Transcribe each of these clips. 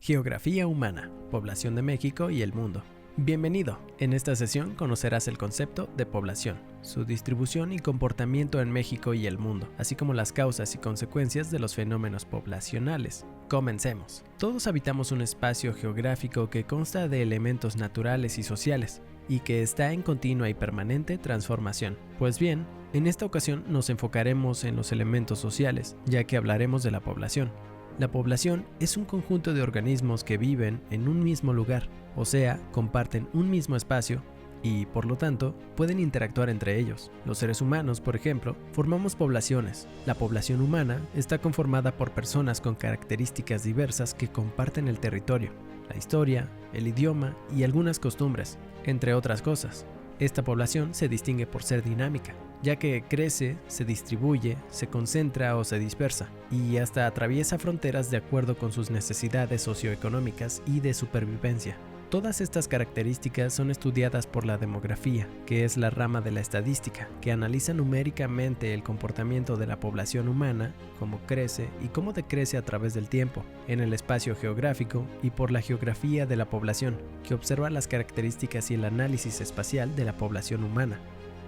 Geografía humana, población de México y el mundo. Bienvenido. En esta sesión conocerás el concepto de población, su distribución y comportamiento en México y el mundo, así como las causas y consecuencias de los fenómenos poblacionales. Comencemos. Todos habitamos un espacio geográfico que consta de elementos naturales y sociales, y que está en continua y permanente transformación. Pues bien, en esta ocasión nos enfocaremos en los elementos sociales, ya que hablaremos de la población. La población es un conjunto de organismos que viven en un mismo lugar, o sea, comparten un mismo espacio y, por lo tanto, pueden interactuar entre ellos. Los seres humanos, por ejemplo, formamos poblaciones. La población humana está conformada por personas con características diversas que comparten el territorio, la historia, el idioma y algunas costumbres, entre otras cosas. Esta población se distingue por ser dinámica, ya que crece, se distribuye, se concentra o se dispersa, y hasta atraviesa fronteras de acuerdo con sus necesidades socioeconómicas y de supervivencia. Todas estas características son estudiadas por la demografía, que es la rama de la estadística, que analiza numéricamente el comportamiento de la población humana, cómo crece y cómo decrece a través del tiempo, en el espacio geográfico, y por la geografía de la población, que observa las características y el análisis espacial de la población humana.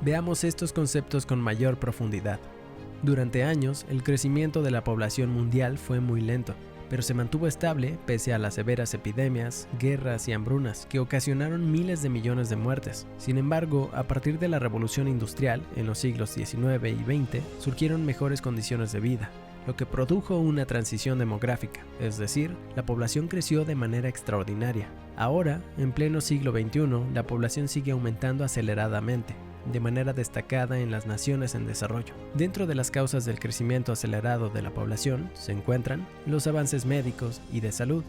Veamos estos conceptos con mayor profundidad. Durante años, el crecimiento de la población mundial fue muy lento, pero se mantuvo estable pese a las severas epidemias, guerras y hambrunas que ocasionaron miles de millones de muertes. Sin embargo, a partir de la revolución industrial, en los siglos XIX y XX, surgieron mejores condiciones de vida, lo que produjo una transición demográfica, es decir, la población creció de manera extraordinaria. Ahora, en pleno siglo XXI, la población sigue aumentando aceleradamente, de manera destacada en las naciones en desarrollo. Dentro de las causas del crecimiento acelerado de la población se encuentran los avances médicos y de salud,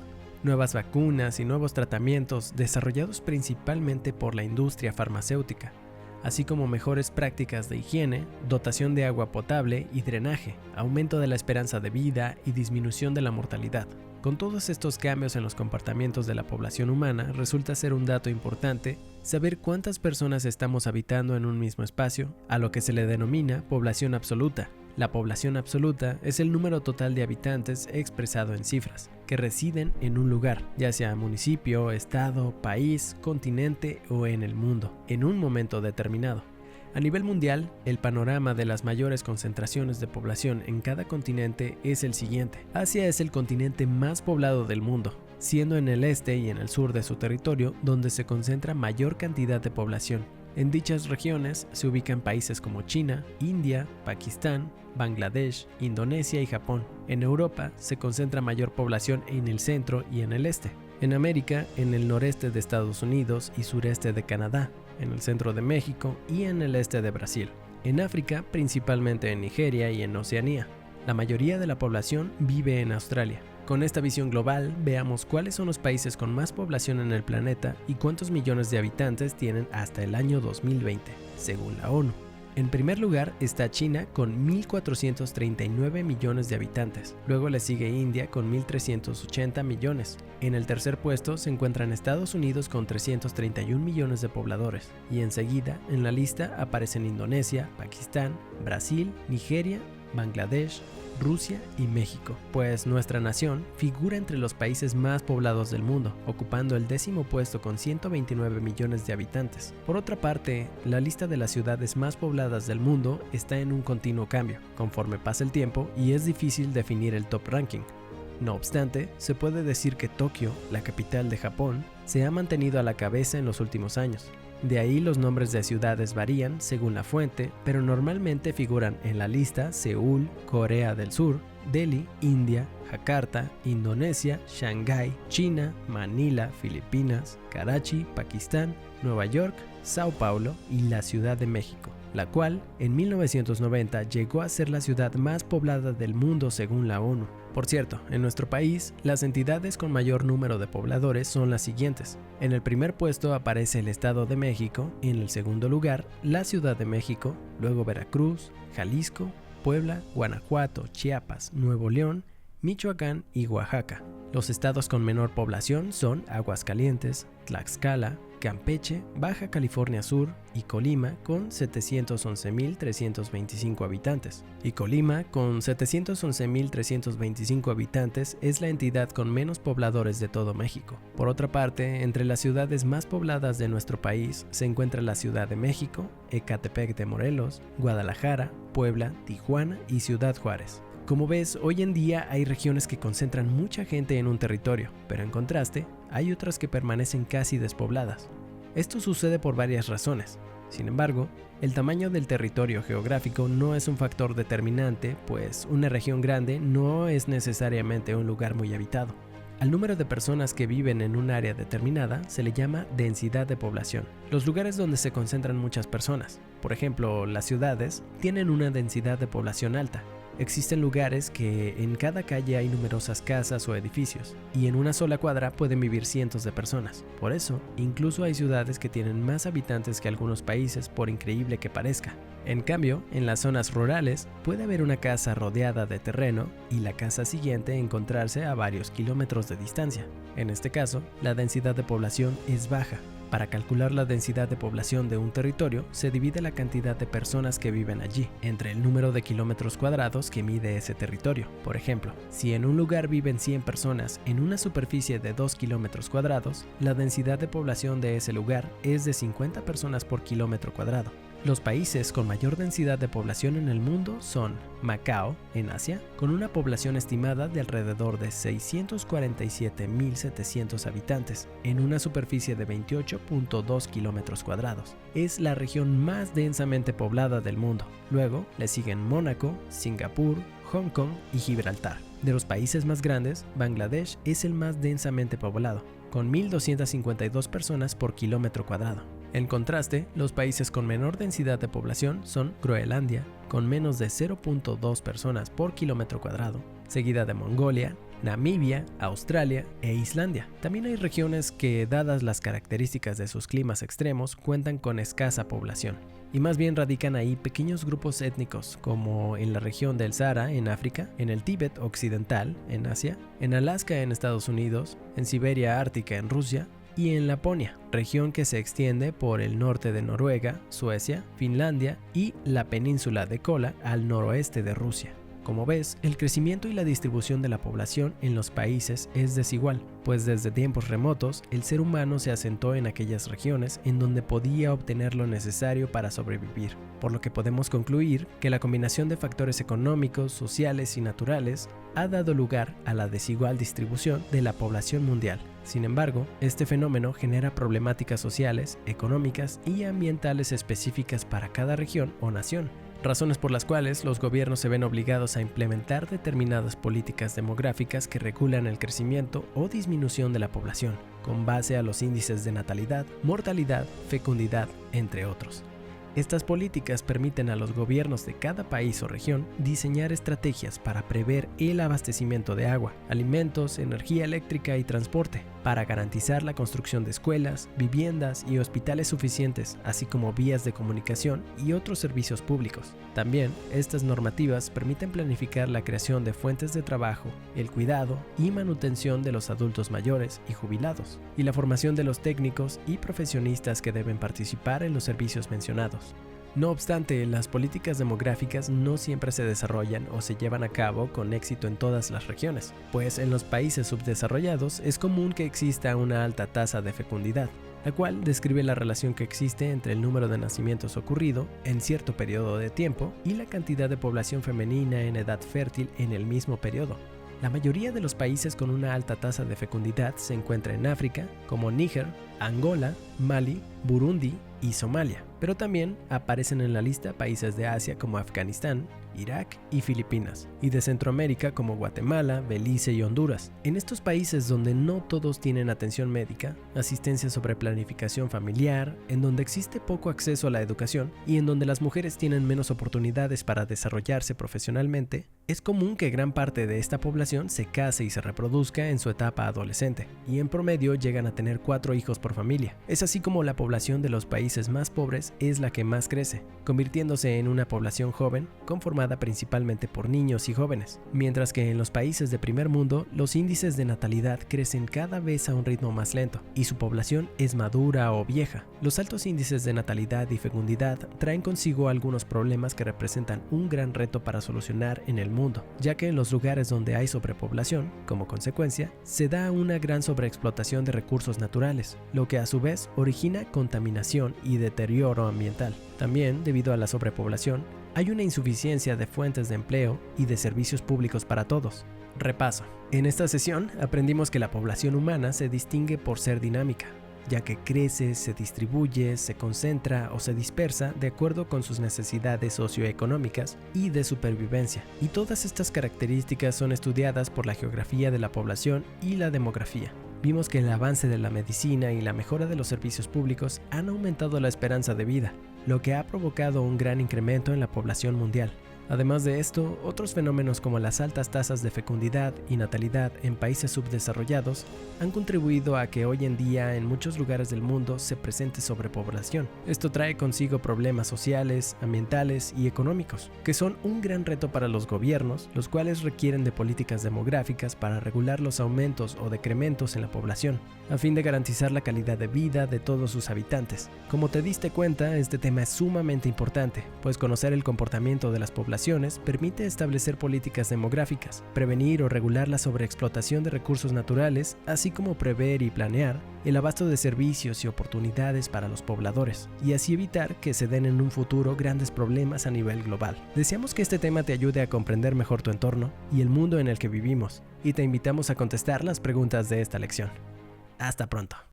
nuevas vacunas y nuevos tratamientos desarrollados principalmente por la industria farmacéutica, así como mejores prácticas de higiene, dotación de agua potable y drenaje, aumento de la esperanza de vida y disminución de la mortalidad. Con todos estos cambios en los comportamientos de la población humana, resulta ser un dato importante saber cuántas personas estamos habitando en un mismo espacio, a lo que se le denomina población absoluta. La población absoluta es el número total de habitantes expresado en cifras, que residen en un lugar, ya sea municipio, estado, país, continente o en el mundo, en un momento determinado. A nivel mundial, el panorama de las mayores concentraciones de población en cada continente es el siguiente. Asia es el continente más poblado del mundo, siendo en el este y en el sur de su territorio donde se concentra mayor cantidad de población. En dichas regiones se ubican países como China, India, Pakistán, Bangladesh, Indonesia y Japón. En Europa se concentra mayor población en el centro y en el este. En América, en el noreste de Estados Unidos y sureste de Canadá, en el centro de México y en el este de Brasil. En África, principalmente en Nigeria y en Oceanía. La mayoría de la población vive en Australia. Con esta visión global, veamos cuáles son los países con más población en el planeta y cuántos millones de habitantes tienen hasta el año 2020, según la ONU. En primer lugar está China con 1.439 millones de habitantes, luego le sigue India con 1.380 millones. En el tercer puesto se encuentran Estados Unidos con 331 millones de pobladores, y enseguida en la lista aparecen Indonesia, Pakistán, Brasil, Nigeria, Bangladesh, Rusia y México, pues nuestra nación figura entre los países más poblados del mundo, ocupando el 10º puesto con 129 millones de habitantes. Por otra parte, la lista de las ciudades más pobladas del mundo está en un continuo cambio, conforme pasa el tiempo, y es difícil definir el top ranking. No obstante, se puede decir que Tokio, la capital de Japón, se ha mantenido a la cabeza en los últimos años. De ahí los nombres de ciudades varían según la fuente, pero normalmente figuran en la lista Seúl, Corea del Sur, Delhi, India, Jakarta, Indonesia, Shanghái, China, Manila, Filipinas, Karachi, Pakistán, Nueva York, Sao Paulo y la Ciudad de México, la cual en 1990 llegó a ser la ciudad más poblada del mundo según la ONU. Por cierto, en nuestro país, las entidades con mayor número de pobladores son las siguientes. En el primer puesto aparece el Estado de México, en el segundo lugar, la Ciudad de México, luego Veracruz, Jalisco, Puebla, Guanajuato, Chiapas, Nuevo León, Michoacán y Oaxaca. Los estados con menor población son Aguascalientes, Tlaxcala, Campeche, Baja California Sur y Colima con 711.325 habitantes. Y Colima, con 711.325 habitantes, es la entidad con menos pobladores de todo México. Por otra parte, entre las ciudades más pobladas de nuestro país se encuentra la Ciudad de México, Ecatepec de Morelos, Guadalajara, Puebla, Tijuana y Ciudad Juárez. Como ves, hoy en día hay regiones que concentran mucha gente en un territorio, pero en contraste, hay otras que permanecen casi despobladas. Esto sucede por varias razones. Sin embargo, el tamaño del territorio geográfico no es un factor determinante, pues una región grande no es necesariamente un lugar muy habitado. Al número de personas que viven en un área determinada se le llama densidad de población. Los lugares donde se concentran muchas personas, por ejemplo, las ciudades, tienen una densidad de población alta. Existen lugares que en cada calle hay numerosas casas o edificios, y en una sola cuadra pueden vivir cientos de personas. Por eso, incluso hay ciudades que tienen más habitantes que algunos países, por increíble que parezca. En cambio, en las zonas rurales puede haber una casa rodeada de terreno y la casa siguiente encontrarse a varios kilómetros de distancia. En este caso, la densidad de población es baja. Para calcular la densidad de población de un territorio, se divide la cantidad de personas que viven allí entre el número de kilómetros cuadrados que mide ese territorio. Por ejemplo, si en un lugar viven 100 personas en una superficie de 2 kilómetros cuadrados, la densidad de población de ese lugar es de 50 personas por kilómetro cuadrado. Los países con mayor densidad de población en el mundo son Macao, en Asia, con una población estimada de alrededor de 647.700 habitantes, en una superficie de 28.2 kilómetros cuadrados. Es la región más densamente poblada del mundo. Luego le siguen Mónaco, Singapur, Hong Kong y Gibraltar. De los países más grandes, Bangladesh es el más densamente poblado, con 1.252 personas por kilómetro cuadrado. En contraste, los países con menor densidad de población son Groenlandia, con menos de 0.2 personas por kilómetro cuadrado, seguida de Mongolia, Namibia, Australia e Islandia. También hay regiones que, dadas las características de sus climas extremos, cuentan con escasa población, y más bien radican ahí pequeños grupos étnicos, como en la región del Sahara en África, en el Tíbet occidental en Asia, en Alaska en Estados Unidos, en Siberia Ártica en Rusia, y en Laponia, región que se extiende por el norte de Noruega, Suecia, Finlandia y la península de Kola al noroeste de Rusia. Como ves, el crecimiento y la distribución de la población en los países es desigual, pues desde tiempos remotos el ser humano se asentó en aquellas regiones en donde podía obtener lo necesario para sobrevivir, por lo que podemos concluir que la combinación de factores económicos, sociales y naturales ha dado lugar a la desigual distribución de la población mundial. Sin embargo, este fenómeno genera problemáticas sociales, económicas y ambientales específicas para cada región o nación, razones por las cuales los gobiernos se ven obligados a implementar determinadas políticas demográficas que regulan el crecimiento o disminución de la población, con base a los índices de natalidad, mortalidad, fecundidad, entre otros. Estas políticas permiten a los gobiernos de cada país o región diseñar estrategias para prever el abastecimiento de agua, alimentos, energía eléctrica y transporte, para garantizar la construcción de escuelas, viviendas y hospitales suficientes, así como vías de comunicación y otros servicios públicos. También, estas normativas permiten planificar la creación de fuentes de trabajo, el cuidado y manutención de los adultos mayores y jubilados, y la formación de los técnicos y profesionistas que deben participar en los servicios mencionados. No obstante, las políticas demográficas no siempre se desarrollan o se llevan a cabo con éxito en todas las regiones, pues en los países subdesarrollados es común que exista una alta tasa de fecundidad, la cual describe la relación que existe entre el número de nacimientos ocurrido en cierto periodo de tiempo y la cantidad de población femenina en edad fértil en el mismo periodo. La mayoría de los países con una alta tasa de fecundidad se encuentra en África, como Níger, Angola, Mali, Burundi y Somalia, pero también aparecen en la lista países de Asia como Afganistán, Irak y Filipinas, y de Centroamérica como Guatemala, Belice y Honduras. En estos países donde no todos tienen atención médica, asistencia sobre planificación familiar, en donde existe poco acceso a la educación y en donde las mujeres tienen menos oportunidades para desarrollarse profesionalmente, es común que gran parte de esta población se case y se reproduzca en su etapa adolescente, y en promedio llegan a tener 4 hijos por familia. Es así como la población de los países más pobres es la que más crece, convirtiéndose en una población joven conformada principalmente por niños y jóvenes, mientras que en los países de primer mundo los índices de natalidad crecen cada vez a un ritmo más lento y su población es madura o vieja. Los altos índices de natalidad y fecundidad traen consigo algunos problemas que representan un gran reto para solucionar en el mundo, ya que en los lugares donde hay sobrepoblación, como consecuencia, se da una gran sobreexplotación de recursos naturales, lo que a su vez origina contaminación y deterioro ambiental. También, debido a la sobrepoblación, hay una insuficiencia de fuentes de empleo y de servicios públicos para todos. Repaso. En esta sesión aprendimos que la población humana se distingue por ser dinámica, ya que crece, se distribuye, se concentra o se dispersa de acuerdo con sus necesidades socioeconómicas y de supervivencia. Y todas estas características son estudiadas por la geografía de la población y la demografía. Vimos que el avance de la medicina y la mejora de los servicios públicos han aumentado la esperanza de vida, lo que ha provocado un gran incremento en la población mundial. Además de esto, otros fenómenos como las altas tasas de fecundidad y natalidad en países subdesarrollados han contribuido a que hoy en día en muchos lugares del mundo se presente sobrepoblación. Esto trae consigo problemas sociales, ambientales y económicos, que son un gran reto para los gobiernos, los cuales requieren de políticas demográficas para regular los aumentos o decrementos en la población, a fin de garantizar la calidad de vida de todos sus habitantes. Como te diste cuenta, este tema es sumamente importante, pues conocer el comportamiento de las poblaciones permite establecer políticas demográficas, prevenir o regular la sobreexplotación de recursos naturales, así como prever y planear el abasto de servicios y oportunidades para los pobladores, y así evitar que se den en un futuro grandes problemas a nivel global. Deseamos que este tema te ayude a comprender mejor tu entorno y el mundo en el que vivimos, y te invitamos a contestar las preguntas de esta lección. Hasta pronto.